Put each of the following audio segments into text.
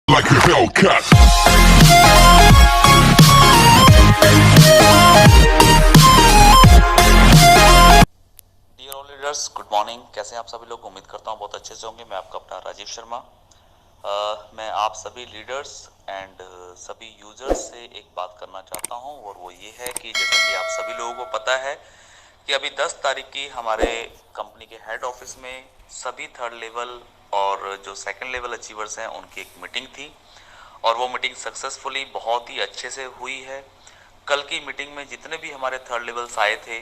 like a Hellcat. Dear all leaders, good morning. कैसे हैं आप सभी लोग? उम्मीद करता हूँ बहुत अच्छे से होंगे। मैं आपका अपना राजीव शर्मा। मैं आप सभी लीडर्स एंड सभी यूजर्स से एक बात करना चाहता हूँ, और वो ये है कि जैसा कि आप सभी लोगों को पता है कि अभी 10 तारीख की हमारे कंपनी के हेड ऑफिस में सभी थर्ड लेवल और जो सेकंड लेवल अचीवर्स हैं उनकी एक मीटिंग थी, और वो मीटिंग सक्सेसफुली बहुत ही अच्छे से हुई है। कल की मीटिंग में जितने भी हमारे थर्ड लेवल्स आए थे,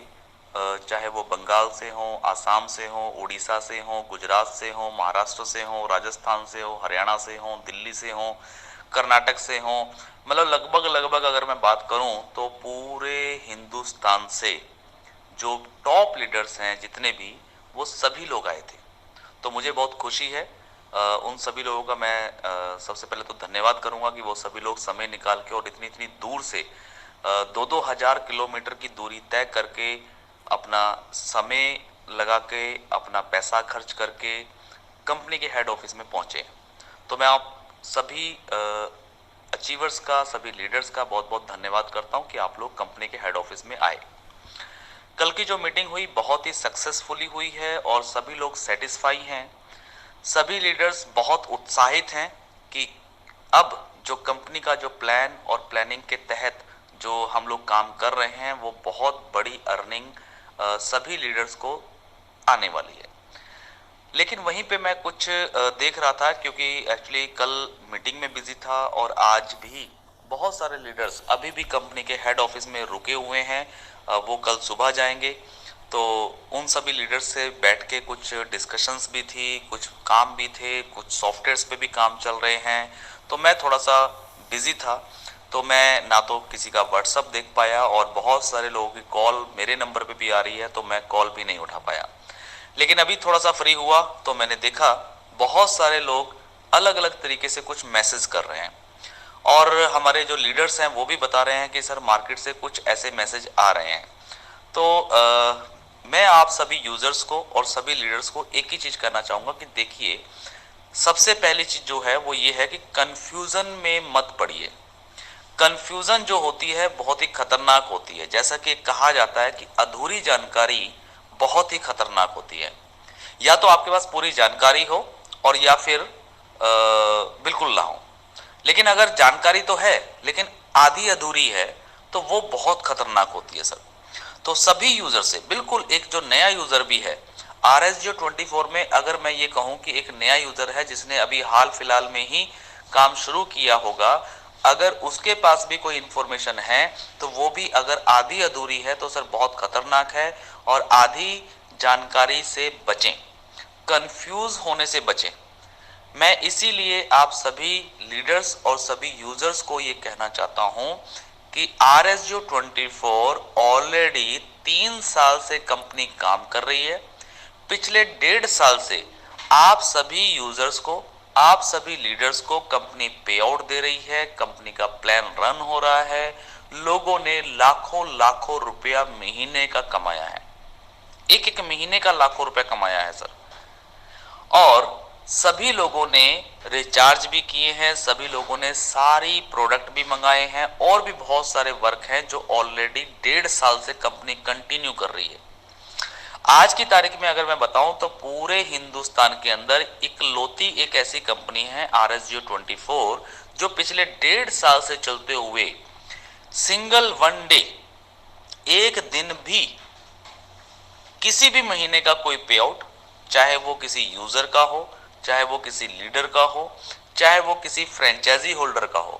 चाहे वो बंगाल से हों, आसाम से हों, उड़ीसा से हों, गुजरात से हों, महाराष्ट्र से हों, राजस्थान से हों, हरियाणा से हों, दिल्ली से हों, कर्नाटक से हों, मतलब लगभग लगभग अगर मैं बात करूं तो पूरे हिंदुस्तान से जो टॉप लीडर्स हैं जितने भी, वो सभी लोग आए थे। तो मुझे बहुत खुशी है। उन सभी लोगों का मैं सबसे पहले तो धन्यवाद करूंगा कि वो सभी लोग समय निकाल के और इतनी इतनी दूर से 2-2 हजार किलोमीटर की दूरी तय करके अपना समय लगा के अपना पैसा खर्च करके कंपनी के हेड ऑफिस में पहुंचे। तो मैं आप सभी अचीवर्स का, सभी लीडर्स का बहुत बहुत धन्यवाद करता हूं कि आप लोग कंपनी के हेड ऑफिस में आए। कल की जो मीटिंग हुई बहुत ही सक्सेसफुली हुई है और सभी लोग सेटिस्फाई हैं। सभी लीडर्स बहुत उत्साहित हैं कि अब जो कंपनी का जो प्लान और प्लानिंग के तहत जो हम लोग काम कर रहे हैं वो बहुत बड़ी अर्निंग सभी लीडर्स को आने वाली है। लेकिन वहीं पे मैं कुछ देख रहा था, क्योंकि एक्चुअली कल मीटिंग में बिजी था और आज भी बहुत सारे लीडर्स अभी भी कंपनी के हेड ऑफिस में रुके हुए हैं। वो कल सुबह जाएंगे। तो उन सभी लीडर्स से बैठ के कुछ डिस्कशंस भी थी, कुछ काम भी थे, कुछ सॉफ्टवेयर्स पे भी काम चल रहे हैं। तो मैं थोड़ा सा बिजी था, तो मैं ना तो किसी का व्हाट्सअप देख पाया और बहुत सारे लोगों की कॉल मेरे नंबर पे भी आ रही है, तो मैं कॉल भी नहीं उठा पाया। लेकिन अभी थोड़ा सा फ्री हुआ तो मैंने देखा बहुत सारे लोग अलग अलग तरीके से कुछ मैसेज कर रहे हैं, और हमारे जो लीडर्स हैं वो भी बता रहे हैं कि सर मार्केट से कुछ ऐसे मैसेज आ रहे हैं। तो मैं आप सभी यूजर्स को और सभी लीडर्स को एक ही चीज कहना चाहूंगा कि देखिए, सबसे पहली चीज जो है वो ये है कि कंफ्यूजन में मत पड़िए। कंफ्यूजन जो होती है बहुत ही खतरनाक होती है। जैसा कि कहा जाता है कि अधूरी जानकारी बहुत ही खतरनाक होती है। या तो आपके पास पूरी जानकारी हो और या फिर बिल्कुल ना हो। लेकिन अगर जानकारी तो है लेकिन आधी अधूरी है तो वो बहुत खतरनाक होती है सर। तो सभी यूजर से, बिल्कुल एक जो नया यूजर भी है RSJ24 में, अगर मैं ये कहूं कि एक नया यूजर है जिसने अभी हाल फिलहाल में ही काम शुरू किया होगा, अगर उसके पास भी कोई इंफॉर्मेशन है तो वो भी अगर आधी अधूरी है तो सर बहुत खतरनाक है। और आधी जानकारी से बचें, कंफ्यूज होने से बचें। मैं इसीलिए आप सभी लीडर्स और सभी यूजर्स को ये कहना चाहता हूं कि RSJ24 ऑलरेडी 3 साल से कंपनी काम कर रही है। पिछले 1.5 साल से आप सभी यूजर्स को, आप सभी लीडर्स को कंपनी पे आउट दे रही है, कंपनी का प्लान रन हो रहा है। लोगों ने लाखों लाखों रुपया महीने का कमाया है, एक एक महीने का लाखों रुपया कमाया है सर। और सभी लोगों ने रिचार्ज भी किए हैं, सभी लोगों ने सारी प्रोडक्ट भी मंगाए हैं, और भी बहुत सारे वर्क हैं जो ऑलरेडी 1.5 साल से कंपनी कंटिन्यू कर रही है। आज की तारीख में अगर मैं बताऊं तो पूरे हिंदुस्तान के अंदर इकलौती एक ऐसी कंपनी है RSJ24 जो पिछले 1.5 साल से चलते हुए सिंगल वन डे, एक दिन भी, किसी भी महीने का कोई पे आउट, चाहे वो किसी यूजर का हो, चाहे वो किसी लीडर का हो, चाहे वो किसी फ्रेंचाइजी होल्डर का हो,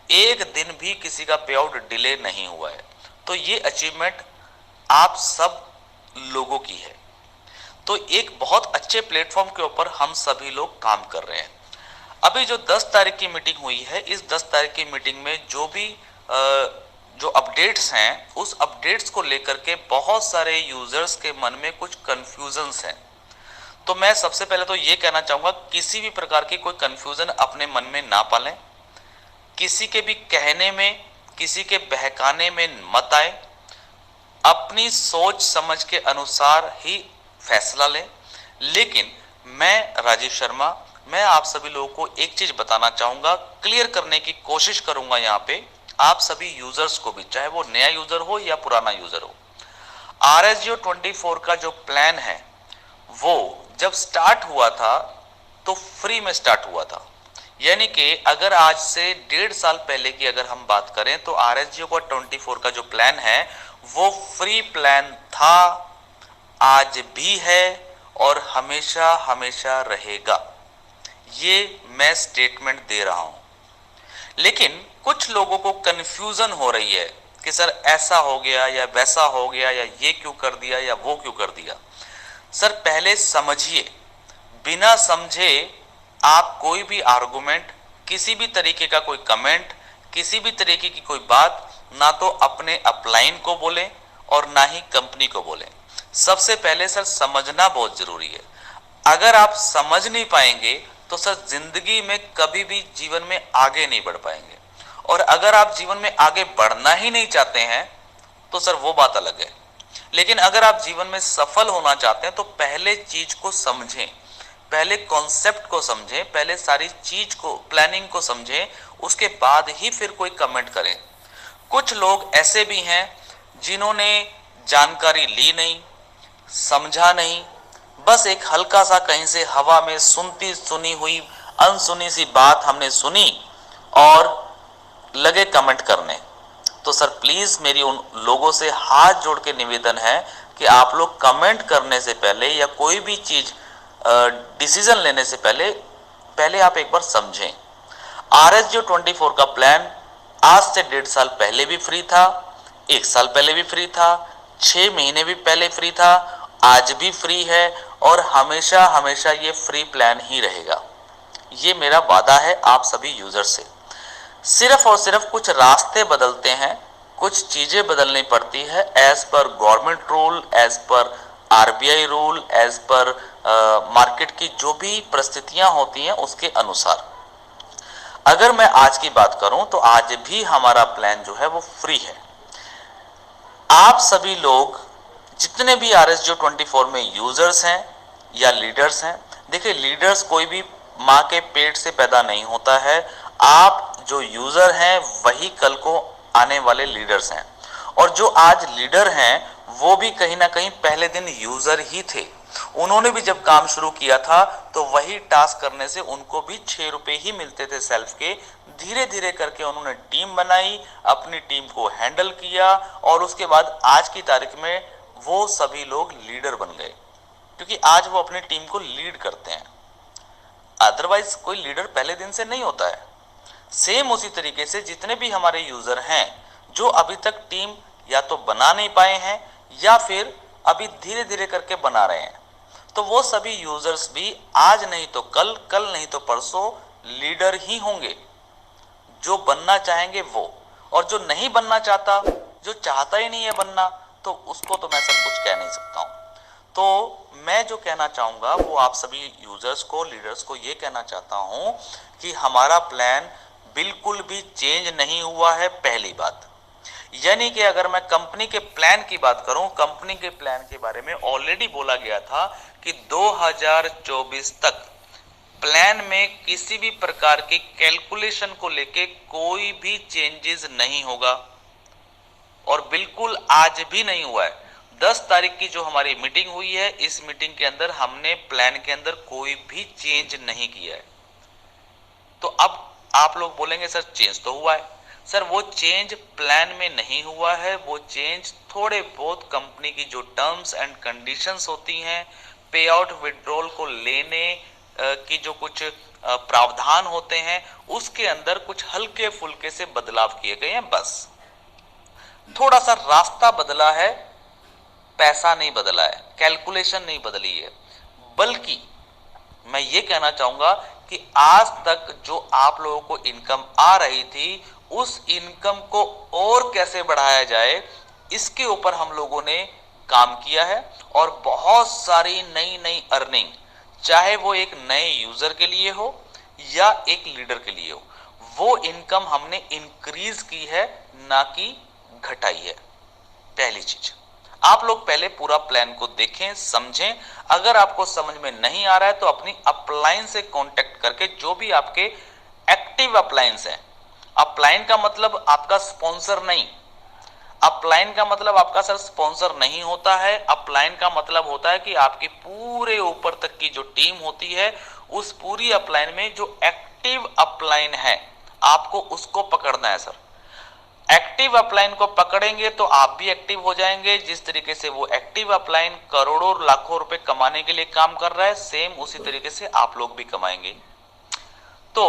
एक दिन भी किसी का पे आउट डिले नहीं हुआ है। तो ये अचीवमेंट आप सब लोगों की है। तो एक बहुत अच्छे प्लेटफॉर्म के ऊपर हम सभी लोग काम कर रहे हैं। अभी जो 10 तारीख की मीटिंग हुई है, इस 10 तारीख की मीटिंग में जो भी जो अपडेट्स हैं, उस अपडेट्स को लेकर के बहुत सारे यूजर्स के मन में कुछ कंफ्यूजन्स हैं। तो मैं सबसे पहले तो ये कहना चाहूंगा, किसी भी प्रकार की कोई कंफ्यूजन अपने मन में ना पालें, किसी के भी कहने में, किसी के बहकाने में मत आए। अपनी सोच समझ के अनुसार ही फैसला लें। लेकिन मैं राजीव शर्मा मैं आप सभी लोगों को एक चीज बताना चाहूंगा, क्लियर करने की कोशिश करूंगा यहाँ पे आप सभी यूजर्स को भी, चाहे वो नया यूजर हो या पुराना यूजर हो। RSGO 24 का जो प्लान है वो जब स्टार्ट हुआ था तो फ्री में स्टार्ट हुआ था। यानी कि अगर आज से 1.5 साल पहले की अगर हम बात करें तो RSGO का 24 का जो प्लान है वो फ्री प्लान था, आज भी है और हमेशा हमेशा रहेगा। ये मैं स्टेटमेंट दे रहा हूं। लेकिन कुछ लोगों को कंफ्यूजन हो रही है कि सर ऐसा हो गया या वैसा हो गया या ये क्यों कर दिया या वो क्यों कर दिया। सर पहले समझिए, बिना समझे आप कोई भी आर्गुमेंट, किसी भी तरीके का कोई कमेंट, किसी भी तरीके की कोई बात ना तो अपने अपलाइन को बोलें और ना ही कंपनी को बोलें। सबसे पहले सर समझना बहुत जरूरी है। अगर आप समझ नहीं पाएंगे तो सर जिंदगी में कभी भी जीवन में आगे नहीं बढ़ पाएंगे। और अगर आप जीवन में आगे बढ़ना ही नहीं चाहते हैं तो सर वो बात अलग है। लेकिन अगर आप जीवन में सफल होना चाहते हैं तो पहले चीज को समझें, पहले कॉन्सेप्ट को समझें, पहले सारी चीज को, प्लानिंग को समझें, उसके बाद ही फिर कोई कमेंट करें। कुछ लोग ऐसे भी हैं जिन्होंने जानकारी ली नहीं, समझा नहीं, बस एक हल्का सा कहीं से हवा में सुनती सुनी हुई अनसुनी सी बात हमने सुनी और लगे कमेंट करने। तो सर प्लीज मेरी उन लोगों से हाथ जोड़ के निवेदन है कि आप लोग कमेंट करने से पहले या कोई भी चीज डिसीजन लेने से पहले आप एक बार समझें। RSGO 24 का प्लान आज से 1.5 साल पहले भी फ्री था, 1 साल पहले भी फ्री था, 6 महीने भी पहले फ्री था, आज भी फ्री है और हमेशा हमेशा ये फ्री प्लान ही रहेगा। ये मेरा वादा है आप सभी यूजर से। सिर्फ और सिर्फ कुछ रास्ते बदलते हैं, कुछ चीजें बदलनी पड़ती है as per government rule, as per RBI rule, as per market की जो भी परिस्थितियां होती हैं उसके अनुसार। अगर मैं आज की बात करूं तो आज भी हमारा प्लान जो है वो फ्री है। आप सभी लोग जितने भी RSGO 24 में यूजर्स हैं या लीडर्स हैं, देखिए लीडर्स कोई भी माँ के पेट से पैदा नहीं होता है। आप जो यूजर हैं वही कल को आने वाले लीडर्स हैं, और जो आज लीडर हैं वो भी कहीं ना कहीं पहले दिन यूजर ही थे। उन्होंने भी जब काम शुरू किया था तो वही टास्क करने से उनको भी 6 रुपए ही मिलते थे सेल्फ के। धीरे धीरे करके उन्होंने टीम बनाई, अपनी टीम को हैंडल किया और उसके बाद आज की तारीख में वो सभी लोग लीडर बन गए, क्योंकि आज वो अपनी टीम को लीड करते हैं। अदरवाइज कोई लीडर पहले दिन से नहीं होता है। सेम उसी तरीके से जितने भी हमारे यूजर हैं जो अभी तक टीम या तो बना नहीं पाए हैं या फिर अभी धीरे धीरे करके बना रहे हैं, तो वो सभी यूजर्स भी आज नहीं तो कल, कल नहीं तो परसों लीडर ही होंगे। जो बनना चाहेंगे वो, और जो नहीं बनना चाहता, जो चाहता ही नहीं है बनना, तो उसको तो मैं सब कुछ कह नहीं सकता हूं। तो मैं जो कहना चाहूंगा वो आप सभी यूजर्स को, लीडर्स को ये कहना चाहता हूं कि हमारा प्लान बिल्कुल भी चेंज नहीं हुआ है। पहली बात, यानी कि अगर मैं कंपनी के प्लान की बात करूं, कंपनी के प्लान के बारे में ऑलरेडी बोला गया था कि 2024 तक प्लान में किसी भी प्रकार की कैलकुलेशन को लेके कोई भी चेंजेस नहीं होगा, और बिल्कुल आज भी नहीं हुआ है। 10 तारीख की जो हमारी मीटिंग हुई है, इस मीटिंग के अंदर हमने प्लान के अंदर कोई भी चेंज नहीं किया है। तो अब आप लोग बोलेंगे सर चेंज तो हुआ है। सर वो चेंज प्लान में नहीं हुआ है, वो चेंज थोड़े बहुत कंपनी की जो टर्म्स एंड कंडीशंस होती हैं, पे आउट विड्रॉल को लेने की जो कुछ प्रावधान होते हैं, उसके अंदर कुछ हल्के फुल्के से बदलाव किए गए हैं। बस थोड़ा सा रास्ता बदला है, पैसा नहीं बदला है, कैलकुलेशन नहीं बदली है। बल्कि मैं ये कहना चाहूंगा कि आज तक जो आप लोगों को इनकम आ रही थी, उस इनकम को और कैसे बढ़ाया जाए, इसके ऊपर हम लोगों ने काम किया है। और बहुत सारी नई नई अर्निंग, चाहे वो एक नए यूजर के लिए हो या एक लीडर के लिए हो, वो इनकम हमने इंक्रीज की है, ना कि घटाई है। पहली चीज, आप लोग पहले पूरा प्लान को देखें, समझें। अगर आपको समझ में नहीं आ रहा है तो अपनी अपलाइन से कांटेक्ट करके जो भी आपके एक्टिव अपलाइंस हैं। अपलाइन का मतलब आपका स्पॉन्सर नहीं, अपलाइन का मतलब आपका सर स्पॉन्सर नहीं होता है। अपलाइन का मतलब होता है कि आपकी पूरे ऊपर तक की जो टीम होती है उस पूरी अपलाइन में जो एक्टिव अपलाइन है आपको उसको पकड़ना है सर। एक्टिव अपलाइन को पकड़ेंगे तो आप भी एक्टिव हो जाएंगे। जिस तरीके से वो एक्टिव अपलाइन करोड़ों लाखों रुपए कमाने के लिए काम कर रहा है, सेम उसी तरीके से आप लोग भी कमाएंगे। तो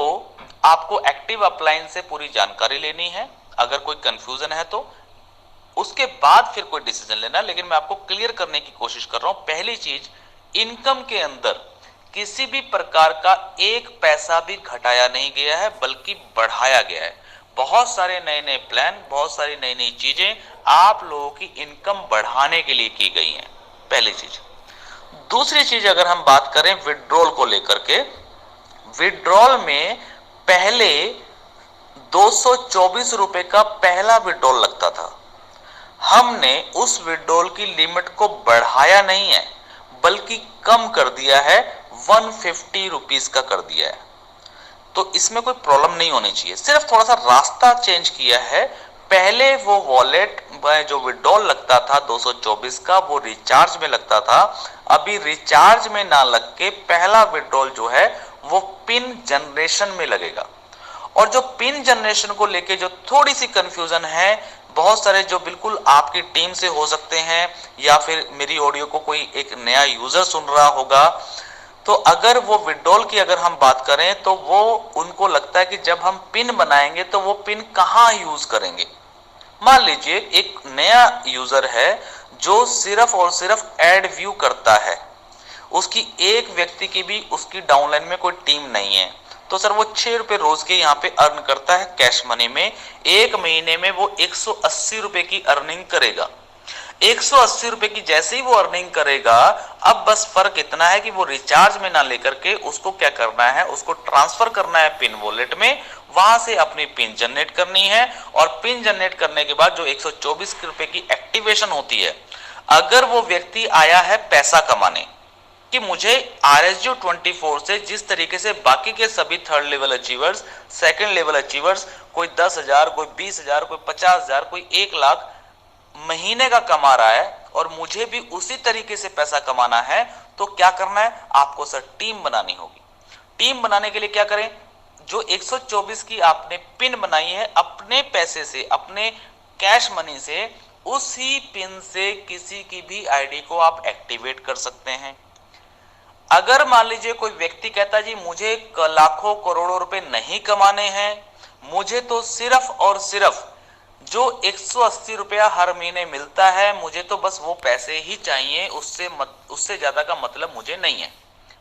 आपको एक्टिव अपलाइन से पूरी जानकारी लेनी है। अगर कोई कंफ्यूजन है तो उसके बाद फिर कोई डिसीजन लेना, लेकिन मैं आपको क्लियर करने की कोशिश कर रहा हूं। पहली चीज, इनकम के अंदर किसी भी प्रकार का एक पैसा भी घटाया नहीं गया है बल्कि बढ़ाया गया है। बहुत सारे नए नए प्लान, बहुत सारी नई नई चीजें आप लोगों की इनकम बढ़ाने के लिए की गई हैं, पहली चीज। दूसरी चीज अगर हम बात करें विड्रॉल को लेकर के, विड्रॉल में पहले 224 रुपए का पहला विड्रॉल लगता था। हमने उस विड्रॉल की लिमिट को बढ़ाया नहीं है बल्कि कम कर दिया है, 150 रुपीज का कर दिया है। तो इसमें कोई प्रॉब्लम नहीं होनी चाहिए, सिर्फ थोड़ा सा रास्ता चेंज किया है। पहले वो वॉलेट में जो विड्रॉल लगता था 224 का, वो रिचार्ज में लगता था। अभी रिचार्ज में ना लग के पहला विड्रॉल जो है वो पिन जनरेशन में लगेगा। और जो पिन जनरेशन को लेके जो थोड़ी सी कंफ्यूजन है, बहुत सारे जो बिल्कुल आपकी टीम से हो सकते हैं या फिर मेरी ऑडियो को कोई एक नया यूजर सुन रहा होगा, तो अगर वो विड्रॉल की अगर हम बात करें तो वो उनको लगता है कि जब हम पिन बनाएंगे तो वो पिन कहाँ यूज करेंगे। मान लीजिए एक नया यूजर है जो सिर्फ और सिर्फ एड व्यू करता है, उसकी एक व्यक्ति की भी उसकी डाउनलाइन में कोई टीम नहीं है, तो सर वो 6 रुपए रोज के यहाँ पे अर्न करता है कैश मनी में। एक महीने में वो 180 रुपए की अर्निंग करेगा। 180 रुपए की जैसे ही वो अर्निंग करेगा, अब बस फर्क इतना है कि वो रिचार्ज में ना लेकर के उसको क्या करना है, उसको ट्रांसफर करना है पिन वॉलेट में, वहां से अपनी पिन जनरेट करनी है। और पिन जनरेट करने के बाद जो 124 रुपए की एक्टिवेशन होती है, अगर वो व्यक्ति आया है पैसा कमाने कि मुझे RSU 24 से जिस तरीके से बाकी के सभी third level achievers, second level achievers, कोई 10,000, कोई 20,000, कोई 50,000, कोई 1 लाख महीने का कमा रहा है और मुझे भी उसी तरीके से पैसा कमाना है, तो क्या करना है, आपको सर टीम बनानी होगी। टीम बनाने के लिए क्या करें, जो 124 की आपने पिन बनाई है अपने पैसे से, अपने कैश मनी से, उसी पिन से किसी की भी आईडी को आप एक्टिवेट कर सकते हैं। अगर मान लीजिए कोई व्यक्ति कहता है जी मुझे लाखों करोड़ों रुपए नहीं कमाने हैं, मुझे तो सिर्फ और सिर्फ जो 180 रुपया हर महीने मिलता है, मुझे तो बस वो पैसे ही चाहिए, उससे ज्यादा का मतलब मुझे नहीं है।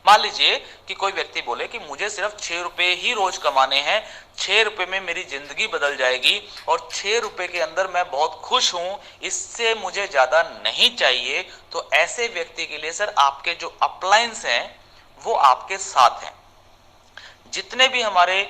मान लीजिए कि कोई व्यक्ति बोले कि मुझे सिर्फ 6 रुपए ही रोज कमाने हैं, 6 रुपए में मेरी जिंदगी बदल जाएगी और 6 रुपए के अंदर मैं बहुत खुश हूं, इससे मुझे ज्यादा नहीं चाहिए। तो ऐसे व्यक्ति के लिए सर आपके जो अपलाइंस हैं वो आपके साथ हैं। जितने भी हमारे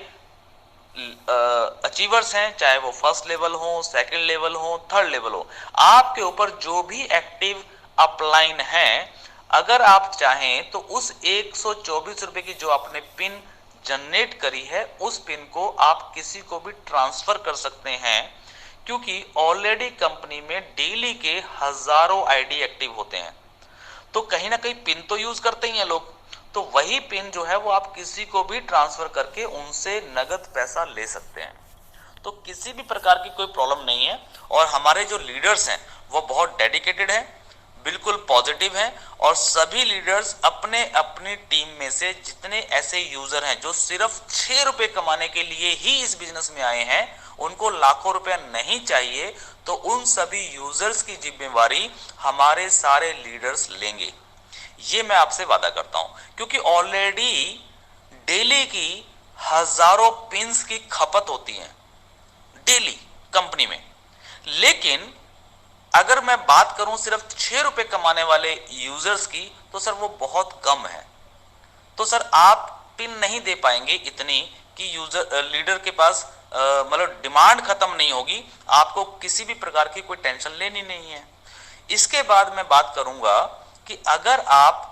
अचीवर्स हैं, चाहे वो फर्स्ट लेवल हो, सेकंड लेवल हो, थर्ड लेवल हो, आपके ऊपर जो भी एक्टिव अपलाइन है, अगर आप चाहें तो उस 124 रुपए की जो आपने पिन जनरेट करी है, उस पिन को आप किसी को भी ट्रांसफर कर सकते हैं, क्योंकि ऑलरेडी कंपनी में डेली के हजारों आईडी एक्टिव होते हैं। तो कहीं ना कहीं पिन तो यूज करते ही हैं लोग, तो वही पिन जो है वो आप किसी को भी ट्रांसफर करके उनसे नगद पैसा ले सकते हैं। तो किसी भी प्रकार की कोई प्रॉब्लम नहीं है। और हमारे जो लीडर्स हैं वो बहुत डेडिकेटेड हैं, बिल्कुल पॉजिटिव हैं, और सभी लीडर्स अपने अपनी टीम में से जितने ऐसे यूजर हैं जो सिर्फ 6 रुपए कमाने के लिए ही इस बिजनेस में आए हैं, उनको लाखों रुपया नहीं चाहिए, तो उन सभी यूजर्स की जिम्मेवारी हमारे सारे लीडर्स लेंगे, ये मैं आपसे वादा करता हूं। क्योंकि ऑलरेडी डेली की हजारों पिन्स की खपत होती है डेली कंपनी में, लेकिन अगर मैं बात करूं सिर्फ 6 रुपए कमाने वाले यूजर्स की, तो सर वो बहुत कम है। तो सर आप पिन नहीं दे पाएंगे इतनी कि यूजर लीडर के पास मतलब डिमांड खत्म नहीं होगी, आपको किसी भी प्रकार की कोई टेंशन लेनी नहीं है। इसके बाद मैं बात करूंगा कि अगर आप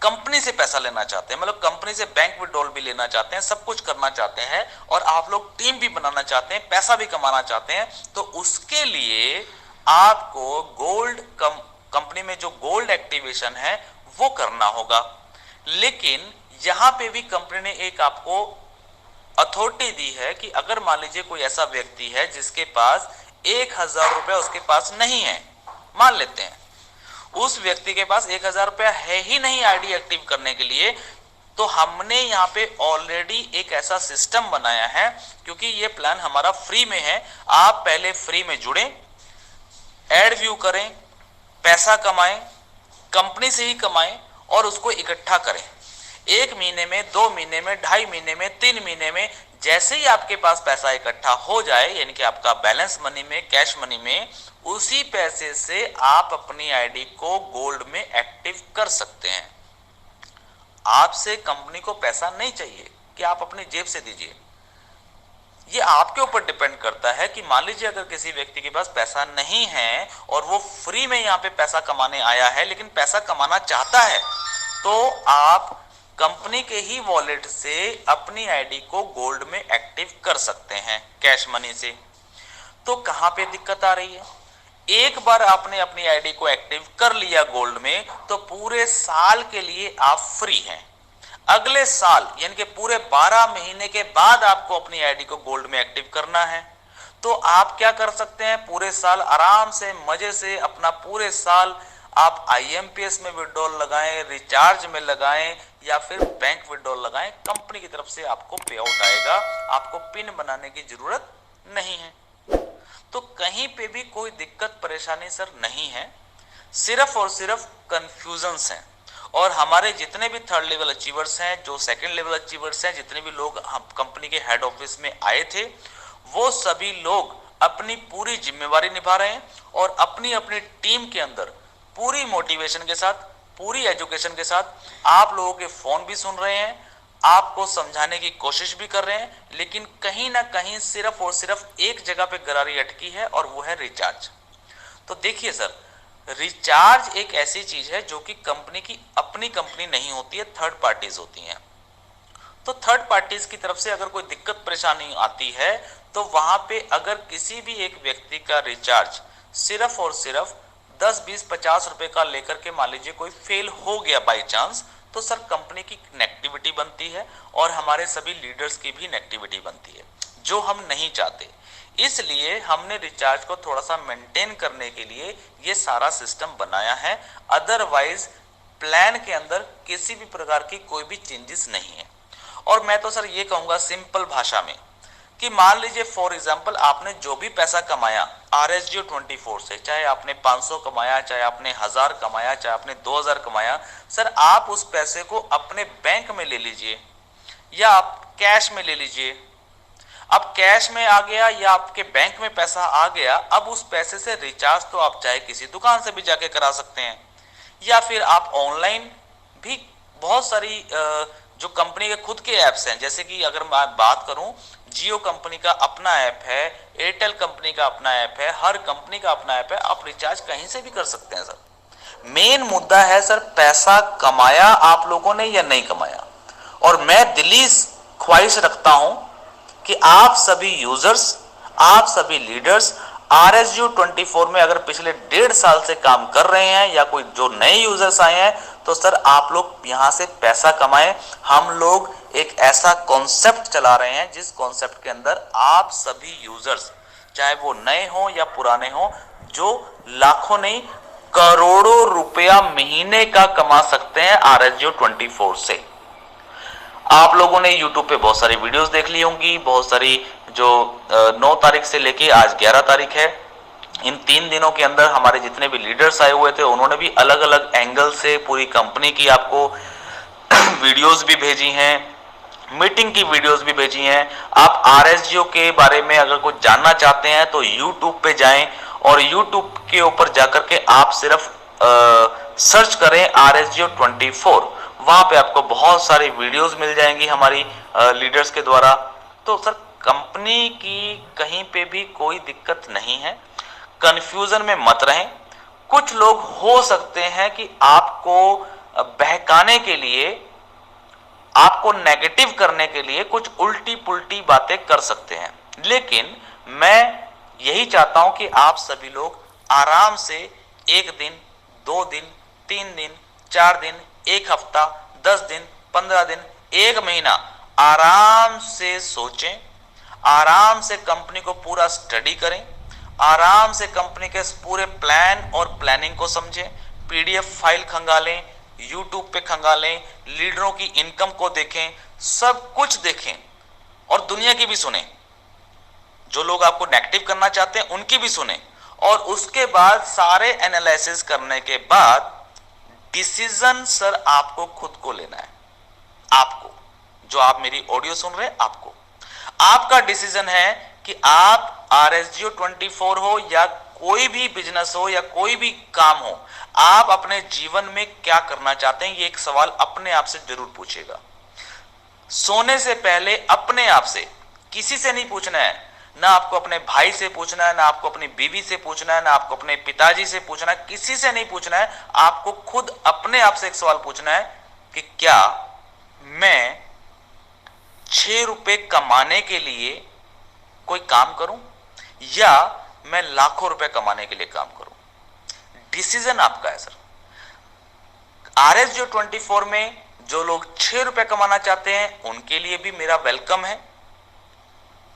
कंपनी से पैसा लेना चाहते हैं, मतलब कंपनी से बैंक विड्रॉल भी लेना चाहते हैं, सब कुछ करना चाहते हैं और आप लोग टीम भी बनाना चाहते हैं, पैसा भी कमाना चाहते हैं, तो उसके लिए आपको गोल्ड कंपनी में जो गोल्ड एक्टिवेशन है वो करना होगा। लेकिन यहां पे भी कंपनी ने एक आपको अथॉरिटी दी है कि अगर मान लीजिए कोई ऐसा व्यक्ति है जिसके पास 1000 रुपया उसके पास नहीं है, मान लेते हैं उस व्यक्ति के पास 1000 रुपया है ही नहीं आईडी एक्टिव करने के लिए, तो हमने यहाँ पे ऑलरेडी एक ऐसा सिस्टम बनाया है, क्योंकि ये प्लान हमारा फ्री में है। आप पहले फ्री में जुड़ें, एड व्यू करें, पैसा कमाएं, कंपनी से ही कमाएं और उसको इकट्ठा करें। 1 महीने में, 2 महीने में, 2.5 महीने में, 3 महीने में, जैसे ही आपके पास पैसा इकट्ठा हो जाए, यानी कि आपका बैलेंस मनी में, कैश मनी में, उसी पैसे से आप अपनी आईडी को गोल्ड में एक्टिव कर सकते हैं। आपसे कंपनी को पैसा नहीं चाहिए कि आप अपनी जेब से दीजिए। ये आपके ऊपर डिपेंड करता है कि मान लीजिए अगर किसी व्यक्ति के पास पैसा नहीं है और वो फ्री में यहाँ पे पैसा कमाने आया है, लेकिन पैसा कमाना चाहता है, तो आप कंपनी के ही वॉलेट से अपनी आईडी को गोल्ड में एक्टिव कर सकते हैं कैश मनी से। तो कहां पे दिक्कत आ रही है? एक बार आपने अपनी आईडी को एक्टिव कर लिया गोल्ड में, तो पूरे साल के लिए आप फ्री हैं। अगले साल यानी कि पूरे 12 महीने के बाद आपको अपनी आईडी को गोल्ड में एक्टिव करना है। तो आप क्या कर सकते हैं, पूरे साल आराम से मजे से अपना पूरे साल आप IMPS में विड्रॉल लगाएं, रिचार्ज में लगाएं या फिर बैंक विड्रॉल लगाएं, कंपनी की तरफ से आपको पे आउट आएगा, आपको पिन बनाने की जरूरत नहीं है। तो कहीं पे भी कोई दिक्कत परेशानी सर नहीं है, सिर्फ और सिर्फ कंफ्यूजन्स हैं। और हमारे जितने भी 3rd लेवल अचीवर्स हैं, जो 2nd लेवल अचीवर्स हैं, जितने भी लोग हम कंपनी के हेड ऑफिस में आए थे, वो सभी लोग अपनी पूरी जिम्मेवारी निभा रहे हैं और अपनी अपनी टीम के अंदर पूरी मोटिवेशन के साथ, पूरी एजुकेशन के साथ आप लोगों के फोन भी सुन रहे हैं, आपको समझाने की कोशिश भी कर रहे हैं, लेकिन कहीं ना कहीं सिर्फ और सिर्फ एक जगह पे गरारी अटकी है और वो है रिचार्ज। तो देखिए सर, रिचार्ज एक ऐसी चीज है जो कि कंपनी की अपनी कंपनी नहीं होती है, थर्ड पार्टीज होती हैं। तो थर्ड पार्टीज की तरफ से अगर कोई दिक्कत परेशानी आती है, तो वहां पे अगर किसी भी एक व्यक्ति का रिचार्ज सिर्फ और सिर्फ 10, 20, 50 रुपए का लेकर के मान लीजिए कोई फेल हो गया बाई चांस, तो सर कंपनी की नेगेटिविटी बनती है और हमारे सभी लीडर्स की भी नेगेटिविटी बनती है, जो हम नहीं चाहते। इसलिए हमने रिचार्ज को थोड़ा सा मेंटेन करने के लिए ये सारा सिस्टम बनाया है। अदरवाइज प्लान के अंदर किसी भी प्रकार की कोई भी चेंजेस नहीं है। और मैं तो सर ये कहूंगा सिंपल भाषा में कि मान लीजिए फॉर एग्जांपल आपने जो भी पैसा कमाया RSGO 24 से, चाहे आपने 500 कमाया, चाहे आपने 1000 कमाया, चाहे आपने 2000 कमाया, सर आप उस पैसे को अपने बैंक में ले लीजिए या आप कैश में ले लीजिए। अब कैश में आ गया या आपके बैंक में पैसा आ गया, अब उस पैसे से रिचार्ज तो आप चाहे किसी दुकान से भी जाके करा सकते हैं या फिर आप ऑनलाइन भी बहुत सारी जो कंपनी के खुद के ऐप्स हैं, जैसे कि अगर मैं बात करूं, जियो कंपनी का अपना ऐप है, एयरटेल कंपनी का अपना ऐप है, हर कंपनी का अपना ऐप है, आप रिचार्ज कहीं से भी कर सकते हैं सर। मेन मुद्दा है सर पैसा कमाया आप लोगों ने या नहीं कमाया। और मैं दिली ख्वाहिश रखता हूं कि आप सभी यूजर्स, आप सभी लीडर्स RSGO 24 में अगर पिछले 1.5 साल से काम कर रहे हैं या कोई जो नए यूजर्स आए हैं, तो सर आप लोग यहां से पैसा कमाएं। हम लोग एक ऐसा कॉन्सेप्ट चला रहे हैं जिस कॉन्सेप्ट के अंदर आप सभी यूजर्स, चाहे वो नए हो या पुराने हो, जो लाखों नहीं करोड़ों रुपया महीने का कमा सकते हैं RSGO 24 से। आप लोगों ने YouTube पे बहुत सारी वीडियोस देख ली होंगी, बहुत सारी जो 9 तारीख से लेके आज 11 तारीख है, इन 3 दिनों के अंदर हमारे जितने भी लीडर्स आए हुए थे, उन्होंने भी अलग अलग एंगल से पूरी कंपनी की आपको वीडियोस भी भेजी हैं, मीटिंग की वीडियोस भी भेजी हैं। आप RSGO के बारे में अगर कुछ जानना चाहते हैं तो YouTube पे जाएं और YouTube के ऊपर जाकर के आप सिर्फ सर्च करें RSGO 24, वहां पे आपको बहुत सारी वीडियोस मिल जाएंगी हमारी लीडर्स के द्वारा। तो सर कंपनी की कहीं पे भी कोई दिक्कत नहीं है, कंफ्यूजन में मत रहें। कुछ लोग हो सकते हैं कि आपको बहकाने के लिए, आपको नेगेटिव करने के लिए कुछ उल्टी पुल्टी बातें कर सकते हैं। लेकिन मैं यही चाहता हूं कि आप सभी लोग आराम से 1 दिन, 2 दिन, 3 दिन, 4 दिन, 1 हफ्ता, 10 दिन, 15 दिन, 1 महीना आराम से सोचें, आराम से कंपनी को पूरा स्टडी करें, आराम से कंपनी के पूरे प्लान और प्लानिंग को समझें, पीडीएफ फाइल खंगालें, यूट्यूब पे खंगालें, लीडरों की इनकम को देखें, सब कुछ देखें और दुनिया की भी सुने। जो लोग आपको नेगेटिव करना चाहते हैं उनकी भी सुने, और उसके बाद सारे एनालिसिस करने के बाद डिसीजन सर आपको खुद को लेना है। आपको, जो आप मेरी ऑडियो सुन रहे हैं, आपका डिसीजन है कि आप RSGO 24 हो या कोई भी बिजनेस हो या कोई भी काम हो, आप अपने जीवन में क्या करना चाहते हैं, ये एक सवाल अपने आप से जरूर पूछिएगा। सोने से पहले अपने आप से, किसी से नहीं पूछना है, ना आपको अपने भाई से पूछना है, ना आपको अपनी बीवी से पूछना है, ना आपको अपने पिताजी से पूछना है, किसी से नहीं पूछना है। आपको खुद अपने आप से एक सवाल पूछना है कि क्या मैं 6 रुपए कमाने के लिए कोई काम करूं या मैं लाखों रुपए कमाने के लिए काम करूं। डिसीजन आपका है सर। RSGO 24 में जो लोग 6 रुपए कमाना चाहते हैं उनके लिए भी मेरा वेलकम है,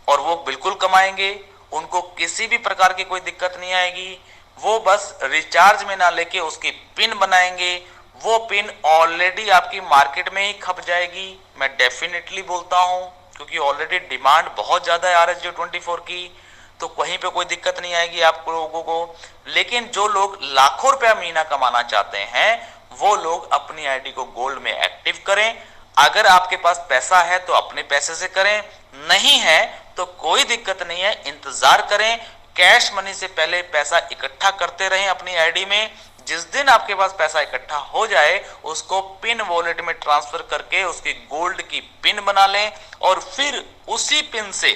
और वो बिल्कुल कमाएंगे, उनको किसी भी प्रकार की कोई दिक्कत नहीं आएगी। वो बस रिचार्ज में ना लेके उसकी पिन बनाएंगे, वो पिन ऑलरेडी आपकी मार्केट में ही खप जाएगी। मैं डेफिनेटली बोलता हूं, क्योंकि ऑलरेडी डिमांड बहुत ज्यादा है RSGO 24 की, तो कहीं पे कोई दिक्कत नहीं आएगी आप लोगों को। लेकिन जो लोग लाखों रुपया महीना कमाना चाहते हैं वो लोग अपनी आईडी को गोल्ड में एक्टिव करें। अगर आपके पास पैसा है तो अपने पैसे से करें, नहीं है तो कोई दिक्कत नहीं है, इंतजार करें। कैश मनी से पहले पैसा इकट्ठा करते रहें अपनी आईडी में। जिस दिन आपके पास पैसा इकट्ठा हो जाए उसको पिन वॉलेट में ट्रांसफर करके उसकी गोल्ड की पिन बना लें, और फिर उसी पिन से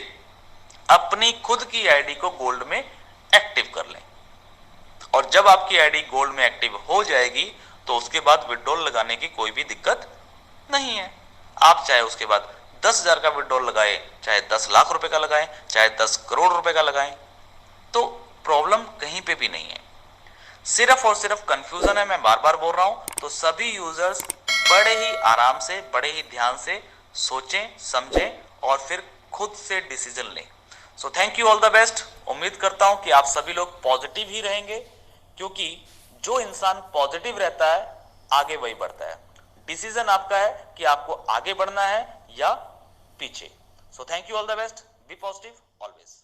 अपनी खुद की आईडी को गोल्ड में एक्टिव कर लें। और जब आपकी आईडी गोल्ड में एक्टिव हो जाएगी तो उसके बाद विड्रॉल लगाने की कोई भी दिक्कत नहीं है। आप चाहे उसके बाद 10,000 का विड्रॉल लगाए, चाहे 10 लाख रुपए का लगाएं, चाहे 10 करोड़ रुपए का लगाएं, तो प्रॉब्लम कहीं पे भी नहीं है। सिर्फ और सिर्फ कंफ्यूजन है, मैं बार बार बोल रहा हूं। तो सभी यूजर्स बड़े ही आराम से, बड़े ही ध्यान से सोचें, समझें और फिर खुद से डिसीजन लें। सो thank you, all the best. उम्मीद करता हूं कि आप सभी लोग पॉजिटिव ही रहेंगे, क्योंकि जो इंसान पॉजिटिव रहता है आगे वही बढ़ता है। डिसीजन आपका है कि आपको आगे बढ़ना है या पीछे। So thank you, all the best. Be positive always.